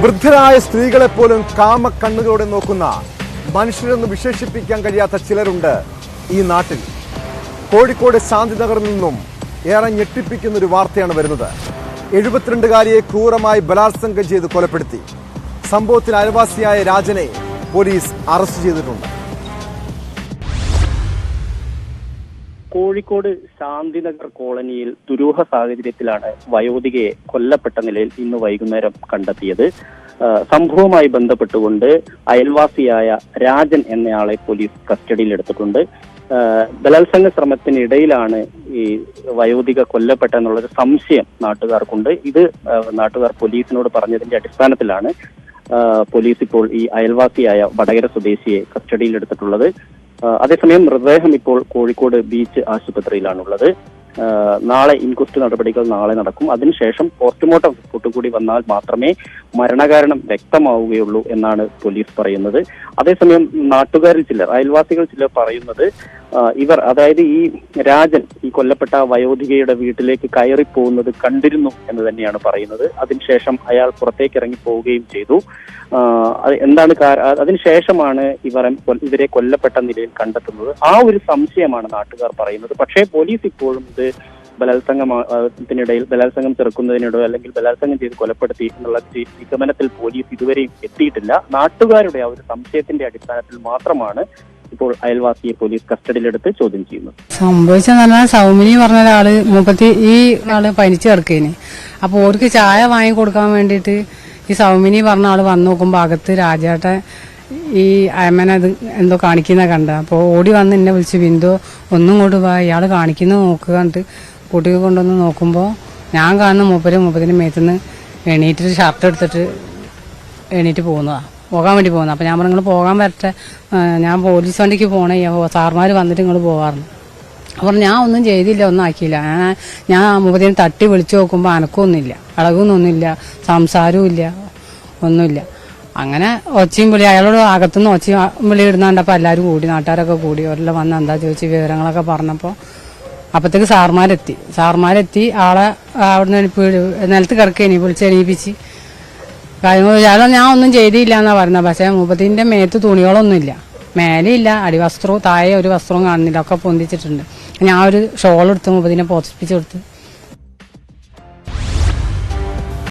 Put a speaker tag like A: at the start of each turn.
A: വൃദ്ധരായ സ്ത്രീകളെ പോലും കാമക്കണ്ണുകളോടെ നോക്കുന്ന മനുഷ്യരെന്ന് വിശേഷിപ്പിക്കാൻ കഴിയാത്ത ചിലരുണ്ട് ഈ നാട്ടിൽ. കോഴിക്കോട് ശാന്തിനഗറിൽ നിന്നും ഏറെ ഞെട്ടിപ്പിക്കുന്ന ഒരു വാർത്തയാണ് വരുന്നത്. 72കാരിയെ ക്രൂരമായി ബലാത്സംഗം ചെയ്ത് കൊലപ്പെടുത്തി. സംഭവത്തിൽ അയൽവാസിയായ രാജനെ പോലീസ് അറസ്റ്റ് ചെയ്തിട്ടുണ്ട്.
B: കോഴിക്കോട് ശാന്തിനഗർ കോളനിയിൽ ദുരൂഹ സാഹചര്യത്തിലാണ് വയോധികയെ കൊല്ലപ്പെട്ട നിലയിൽ ഇന്ന് വൈകുന്നേരം കണ്ടെത്തിയത്. സംഭവവുമായി ബന്ധപ്പെട്ടുകൊണ്ട് അയൽവാസിയായ രാജൻ എന്നയാളെ പോലീസ് കസ്റ്റഡിയിലെടുത്തിട്ടുണ്ട്. ബലാത്സംഗ ശ്രമത്തിനിടയിലാണ് ഈ വയോധിക കൊല്ലപ്പെട്ടെന്നുള്ളൊരു സംശയം നാട്ടുകാർക്കുണ്ട്. ഇത് നാട്ടുകാർ പോലീസിനോട് പറഞ്ഞതിന്റെ അടിസ്ഥാനത്തിലാണ് പോലീസ് ഇപ്പോൾ ഈ അയൽവാസിയായ വടകര സ്വദേശിയെ കസ്റ്റഡിയിലെടുത്തിട്ടുള്ളത്. അതേസമയം മൃതദേഹം ഇപ്പോൾ കോഴിക്കോട് ബീച്ച് ആശുപത്രിയിലാണുള്ളത്. നാളെ ഇൻക്വസ്റ്റ് നടപടികൾ നാളെ നടക്കും. അതിനുശേഷം പോസ്റ്റ്മോർട്ടം റിപ്പോർട്ട് കൂടി വന്നാൽ മാത്രമേ മരണകാരണം വ്യക്തമാവുകയുള്ളൂ എന്നാണ് പോലീസ് പറയുന്നത്. അതേസമയം നാട്ടുകാരിൽ ചിലർ, അയൽവാസികൾ ചിലർ പറയുന്നത് ഇവർ, അതായത് ഈ രാജൻ ഈ കൊല്ലപ്പെട്ട വയോധികയുടെ വീട്ടിലേക്ക് കയറി പോകുന്നത് കണ്ടിരുന്നു എന്ന് തന്നെയാണ് പറയുന്നത്. അതിനുശേഷം അയാൾ പുറത്തേക്ക് ഇറങ്ങി പോവുകയും ചെയ്തു. എന്താണ് അതിനുശേഷമാണ് ഇവരെ കൊല്ലപ്പെട്ട നിലയിൽ കണ്ടെത്തുന്നത്. ആ ഒരു സംശയമാണ് നാട്ടുകാർ പറയുന്നത്. പക്ഷേ പോലീസ് ഇപ്പോഴും ഇത് ബലാത്സംഗം ചെറുക്കുന്നതിനിടയോ അല്ലെങ്കിൽ ബലാത്സംഗം ചെയ്ത് കൊലപ്പെടുത്തി എന്നുള്ള നിഗമനത്തിൽ പോലീസ് ഇതുവരെയും എത്തിയിട്ടില്ല. നാട്ടുകാരുടെ ആ ഒരു സംശയത്തിന്റെ അടിസ്ഥാനത്തിൽ മാത്രമാണ് ഇപ്പോൾ അയൽവാസിയെ പോലീസ് കസ്റ്റഡിയിലെടുത്ത് ചോദ്യം ചെയ്യുന്നത്.
C: സംഭവിച്ചെന്ന് പറഞ്ഞാൽ സൗമിനി പറഞ്ഞ ഒരാള് ഈ ആള് പനിച്ചു കിടക്കേന്. അപ്പൊ ഓർക്ക് ചായ വാങ്ങി കൊടുക്കാൻ വേണ്ടിയിട്ട് ഈ സൗമിനി പറഞ്ഞ ആള് വന്നു നോക്കുമ്പോ അകത്ത് രാജേട്ടൻ ഈ അയമനത് എന്തോ കാണിക്കുന്ന കണ്ട. അപ്പോൾ ഓടി വന്ന് എന്നെ വിളിച്ച് ബിന്ദു ഒന്നും കൊണ്ട് പോവാ, ഇയാള് കാണിക്കുന്നത് നോക്കുക എന്നിട്ട് കുട്ടിയെ കൊണ്ടുവന്ന് നോക്കുമ്പോൾ ഞാൻ കാണുന്ന മൂപ്പതിന്റെ മേത്തുനിന്ന് എണീറ്റിട്ട് ഷർട്ട് എടുത്തിട്ട് എണീറ്റ് പോകാൻ വേണ്ടി പോകുന്നത്. അപ്പം ഞാൻ പറഞ്ഞു നിങ്ങൾ പോകാൻ വരട്ടെ, ഞാൻ പോലീസ് വണ്ടിക്ക് പോകണേ, സാർമാർ വന്നിട്ട് നിങ്ങൾ പോകാറുണ്ട്. അപ്പം ഞാൻ ഒന്നും ചെയ്തില്ല, ഒന്നും ആക്കിയില്ല. ഞാൻ മൂപ്പതിനെ തട്ടി വിളിച്ചു നോക്കുമ്പോൾ അനക്കൊന്നുമില്ല, അളകൊന്നുമില്ല, സംസാരവും ഇല്ല, ഒന്നുമില്ല. അങ്ങനെ ഒച്ചയും വിളി, അയാളോട് അകത്തുനിന്ന് ഒച്ചയും വിളി ഇടുന്നുണ്ടപ്പോൾ എല്ലാവരും കൂടി, നാട്ടുകാരൊക്കെ കൂടി അവരെല്ലാം വന്ന് എന്താ ചോദിച്ച് വിവരങ്ങളൊക്കെ പറഞ്ഞപ്പോൾ അപ്പത്തേക്ക് സാർമാരെത്തി ആളെ അവിടുന്ന് നിലത്ത് കിടക്കേനി വിളിച്ചെണീപ്പിച്ച് കാര്യങ്ങൾ. ഞാൻ ഒന്നും ചെയ്തില്ല എന്നാ പറയുന്നത്. പക്ഷേ മുപ്പത്തിന്റെ മേത്ത് തുണികളൊന്നുമില്ല, മേലെയില്ല, അടിവസ്ത്രവും താഴെ ഒരു വസ്ത്രവും കാണുന്നില്ല, ഒക്കെ പൊന്തിച്ചിട്ടുണ്ട്. ഞാൻ ഒരു ഷോൾ എടുത്ത് മുപ്പതിനെ പോസിപ്പിച്ച് കൊടുത്ത്